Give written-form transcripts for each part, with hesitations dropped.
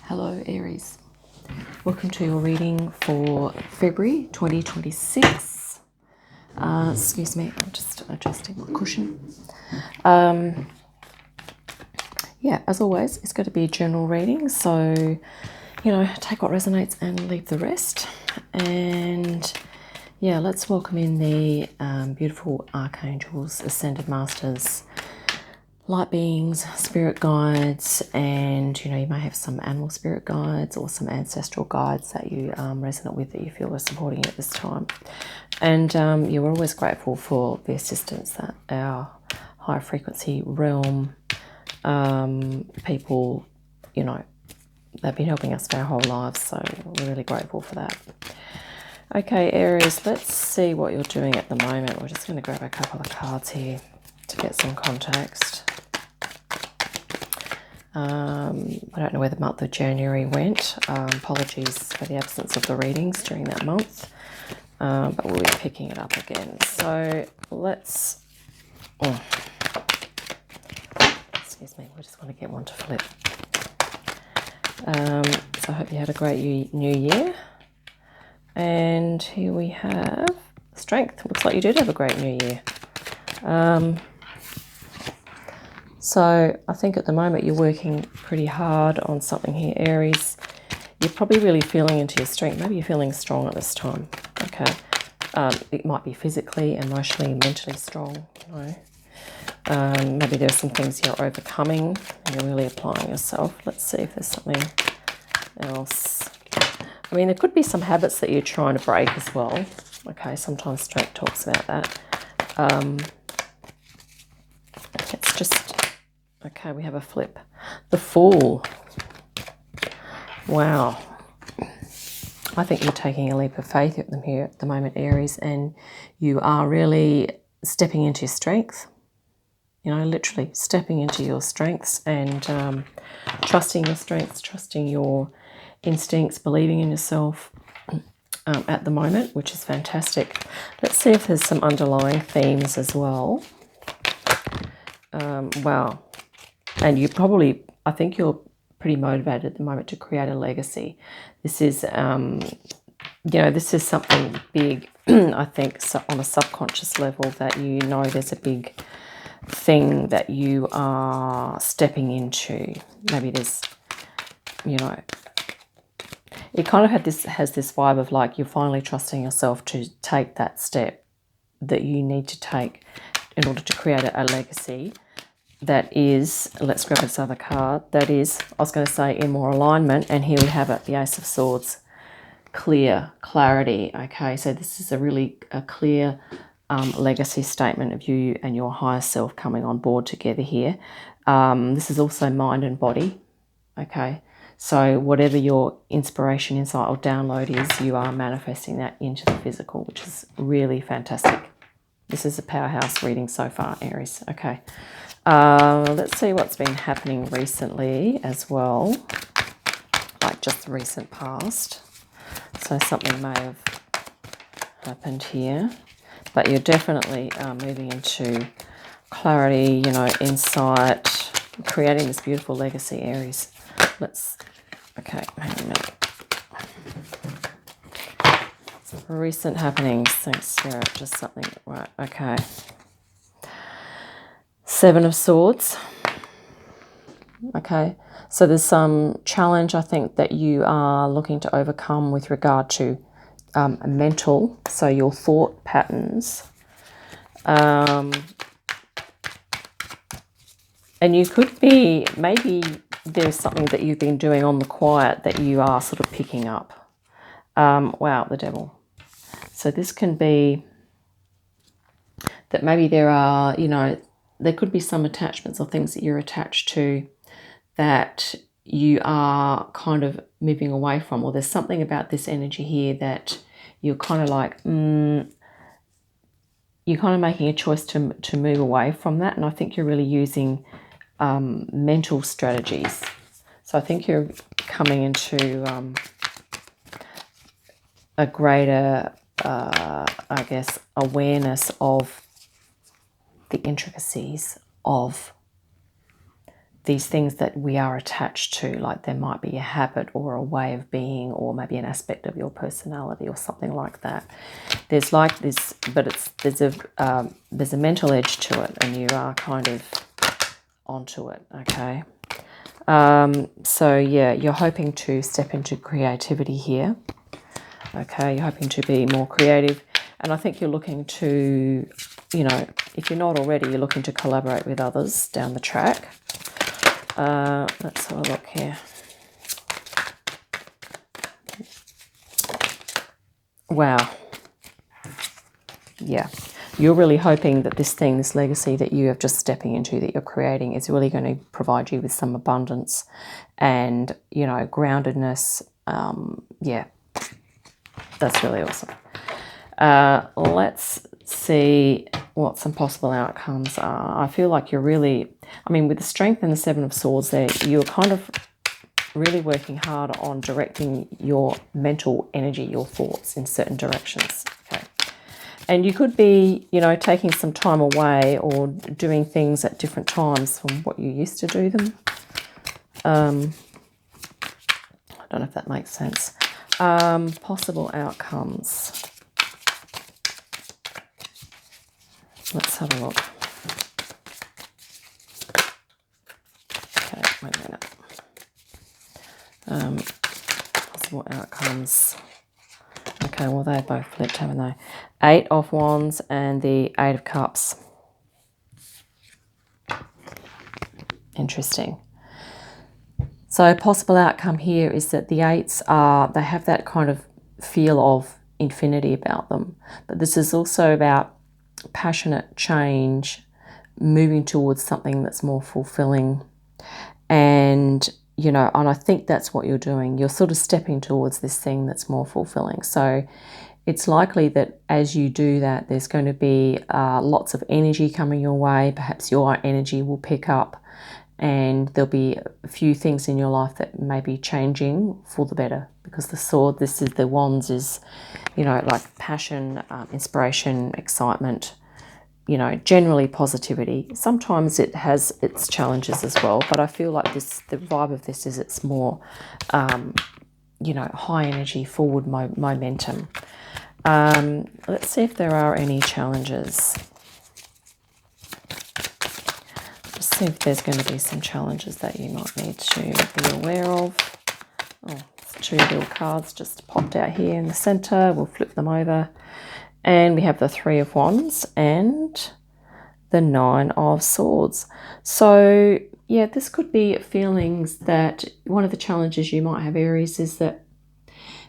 Hello Aries, welcome to your reading for February 2026. Excuse me, I'm just adjusting my cushion. Yeah, as always, it's going to be a general reading, so take what resonates and leave the rest. And yeah, let's welcome in the beautiful archangels, ascended masters, light beings, spirit guides, and you may have some animal spirit guides or some ancestral guides that you resonate with, that you feel are supporting you at this time. And we're always grateful for the assistance that our high frequency realm people, they've been helping us for our whole lives, so we're really grateful for that. Okay, Aries, let's see what you're doing at the moment. We're just going to grab a couple of cards here to get some context. I don't know where the month of January went. Apologies for the absence of the readings during that month, but we'll be picking it up again. So let's... excuse me, we just want to get one to flip. So I hope you had a great new year. And here we have strength. Looks like you did have a great new year. So I think at the moment you're working pretty hard on something here, Aries. You're probably really feeling into your strength. Maybe you're feeling strong at this time. Okay. It might be physically, emotionally, mentally strong. Maybe there's some things you're overcoming and you're really applying yourself. Let's see if there's something else. I mean, there could be some habits that you're trying to break as well. Okay, sometimes strength talks about that. It's just... Okay, we have a flip. The Fool. Wow. I think you're taking a leap of faith at them here at the moment, Aries, and you are really stepping into your strength. Literally stepping into your strengths and trusting your strengths, trusting your instincts, believing in yourself at the moment, which is fantastic. Let's see if there's some underlying themes as well. Wow. And you probably, I think you're pretty motivated at the moment to create a legacy. This is, this is something big, I think, so on a subconscious level, that there's a big thing that you are stepping into. Maybe there's, it kind of has this vibe of like you're finally trusting yourself to take that step that you need to take in order to create a legacy that is, let's grab this other card, that is, I was going to say, in more alignment, and here we have it, the Ace of Swords, clarity. Okay, so this is a clear legacy statement of you and your higher self coming on board together here. This is also mind and body. Okay, so whatever your inspiration, insight, or download is, you are manifesting that into the physical, which is really fantastic. This is a powerhouse reading so far, Aries. Okay. Let's see what's been happening recently as well, like just the recent past. So something may have happened here, but you're definitely moving into clarity, insight, creating this beautiful legacy, Aries. Okay, hang on a minute. Recent happenings, thanks, Spirit, just something, right, okay. Seven of Swords. Okay, so there's some challenge, I think, that you are looking to overcome with regard to mental, so your thought patterns. And you could be, maybe there's something that you've been doing on the quiet that you are sort of picking up. Wow, the Devil. So this can be that maybe there are, there could be some attachments or things that you're attached to that you are kind of moving away from, or there's something about this energy here that you're kind of like, you're kind of making a choice to move away from that. And I think you're really using mental strategies. So I think you're coming into a greater, I guess, awareness of the intricacies of these things that we are attached to, like there might be a habit or a way of being, or maybe an aspect of your personality or something like that. There's like this, but there's a mental edge to it, and you are kind of onto it, okay? So yeah, you're hoping to step into creativity here, okay? You're hoping to be more creative, and I think you're looking to, you know, if you're not already, you're looking to collaborate with others down the track. Let's have a look here. Wow. Yeah. You're really hoping that this thing, this legacy that you are just stepping into, that you're creating, is really going to provide you with some abundance and, you know, groundedness. Yeah. That's really awesome. Let's see what some possible outcomes are. I feel like you're really, I mean, with the Strength and the Seven of Swords there, you're kind of really working hard on directing your mental energy, your thoughts in certain directions. Okay. And you could be, you know, taking some time away or doing things at different times from what you used to do them. I don't know if that makes sense. Possible outcomes. Let's have a look. Okay, wait a minute. Possible outcomes. Okay, well, they both flipped, haven't they? 8 of Wands and the 8 of Cups. Interesting. So possible outcome here is that the 8s are, they have that kind of feel of infinity about them. But this is also about passionate change, moving towards something that's more fulfilling. And, you know, and I think that's what you're doing. You're sort of stepping towards this thing that's more fulfilling. So it's likely that as you do that, there's going to be lots of energy coming your way. Perhaps your energy will pick up, and there'll be a few things in your life that may be changing for the better, because the sword, this is the wands, is, you know, like passion, inspiration, excitement, you know, generally positivity. Sometimes it has its challenges as well, but I feel like this, the vibe of this is it's more, you know, high energy, forward momentum. Let's see if there are any challenges. Just see if there's going to be some challenges that you might need to be aware of. Oh, 2 little cards just popped out here in the center. We'll flip them over. And we have the 3 of Wands and the 9 of Swords. So, yeah, this could be feelings that one of the challenges you might have, Aries, is that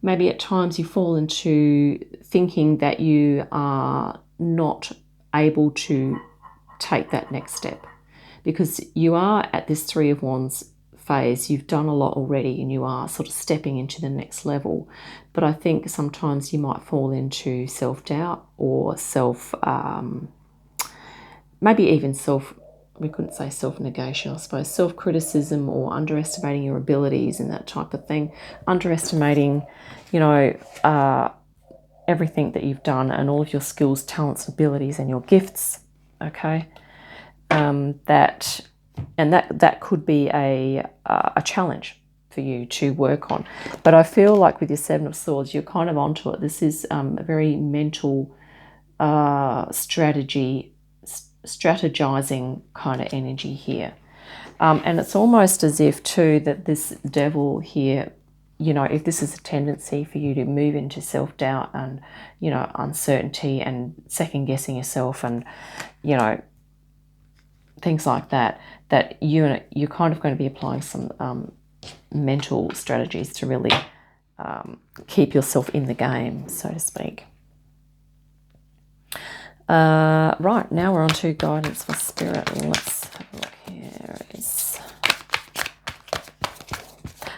maybe at times you fall into thinking that you are not able to take that next step, because you are at this 3 of Wands phase. You've done a lot already and you are sort of stepping into the next level. But I think sometimes you might fall into self-doubt or maybe even we couldn't say self-negation, I suppose, self-criticism, or underestimating your abilities and that type of thing. Underestimating, you know, everything that you've done and all of your skills, talents, abilities and your gifts, okay? That could be a challenge for you to work on. But I feel like with your 7 of Swords, you're kind of onto it. This is a very mental strategizing kind of energy here. And it's almost as if too that this Devil here, you know, if this is a tendency for you to move into self-doubt and, you know, uncertainty and second-guessing yourself and, you know, things like that, that you're kind of going to be applying some mental strategies to really keep yourself in the game, so to speak. Right, now we're on to guidance for spirit. Let's have a look here.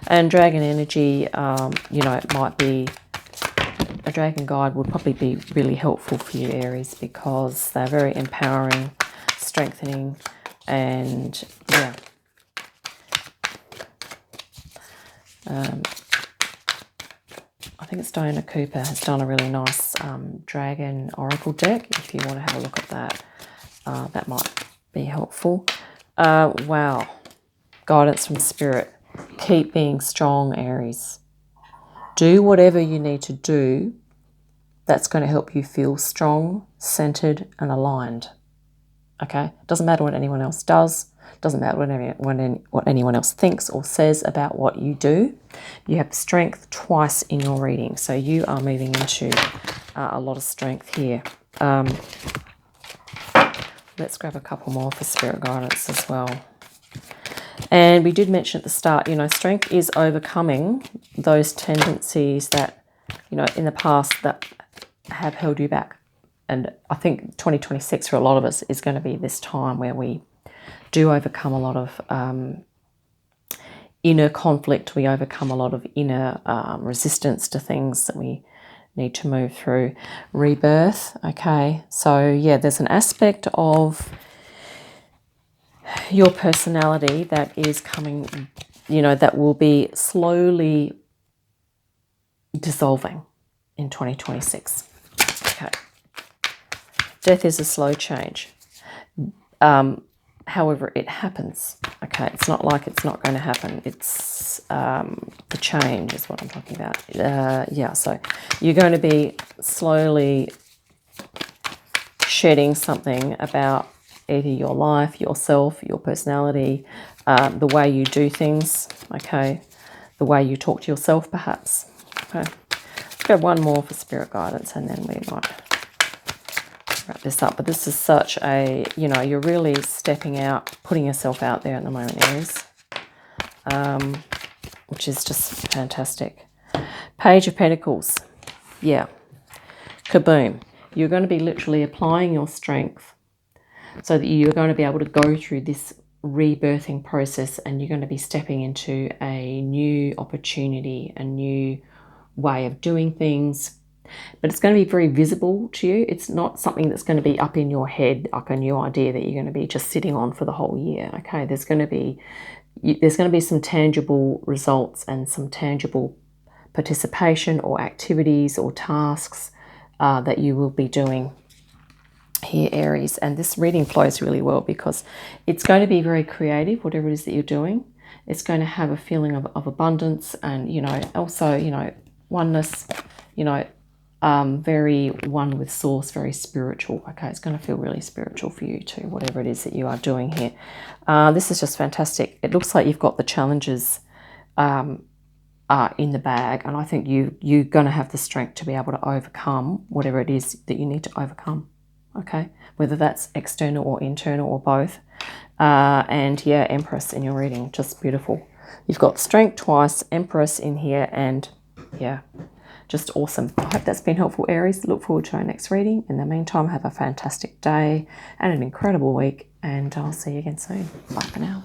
And dragon energy, you know, it might be, a dragon guide would probably be really helpful for you, Aries, because they're very empowering, strengthening, and yeah. I think it's Diana Cooper has done a really nice dragon oracle deck. If you want to have a look at that, that might be helpful. Wow. Guidance from Spirit. Keep being strong, Aries. Do whatever you need to do that's going to help you feel strong, centered, and aligned. Okay? Doesn't matter what anyone else does. Doesn't matter what anyone else thinks or says about what you do. You have strength twice in your reading. So you are moving into a lot of strength here. Let's grab a couple more for Spirit guidance as well. And we did mention at the start, you know, strength is overcoming those tendencies that, you know, in the past that have held you back. And I think 2026 for a lot of us is going to be this time where we do overcome a lot of inner conflict. We overcome a lot of inner resistance to things that we need to move through. Rebirth, okay. So, yeah, there's an aspect of your personality that is coming, you know, that will be slowly dissolving in 2026. Okay. Death is a slow change. However, it happens. Okay, it's not like it's not going to happen. It's the change is what I'm talking about. Yeah, so you're going to be slowly shedding something about either your life, yourself, your personality, the way you do things, okay, the way you talk to yourself, perhaps. Okay, let's go one more for Spirit guidance and then we might wrap this up. But this is such a, you know, you're really stepping out, putting yourself out there at the moment, Aries, which is just fantastic. Page of Pentacles. Yeah. Kaboom. You're going to be literally applying your strength so that you're going to be able to go through this rebirthing process, and you're going to be stepping into a new opportunity, a new way of doing things. But it's going to be very visible to you. It's not something that's going to be up in your head, like a new idea that you're going to be just sitting on for the whole year. Okay, there's going to be some tangible results and some tangible participation or activities or tasks that you will be doing here, Aries. And this reading flows really well because it's going to be very creative, whatever it is that you're doing. It's going to have a feeling of abundance and, you know, also, you know, oneness, you know, very one with source, very spiritual. Okay, it's going to feel really spiritual for you too, whatever it is that you are doing here. This is just fantastic. It looks like you've got the challenges in the bag, and I think you're going to have the strength to be able to overcome whatever it is that you need to overcome. Okay, whether that's external or internal or both. And yeah, Empress in your reading, just beautiful. You've got strength twice, Empress in here, and yeah, just awesome. I hope that's been helpful, Aries. Look forward to our next reading. In the meantime, have a fantastic day and an incredible week, and I'll see you again soon. Bye for now.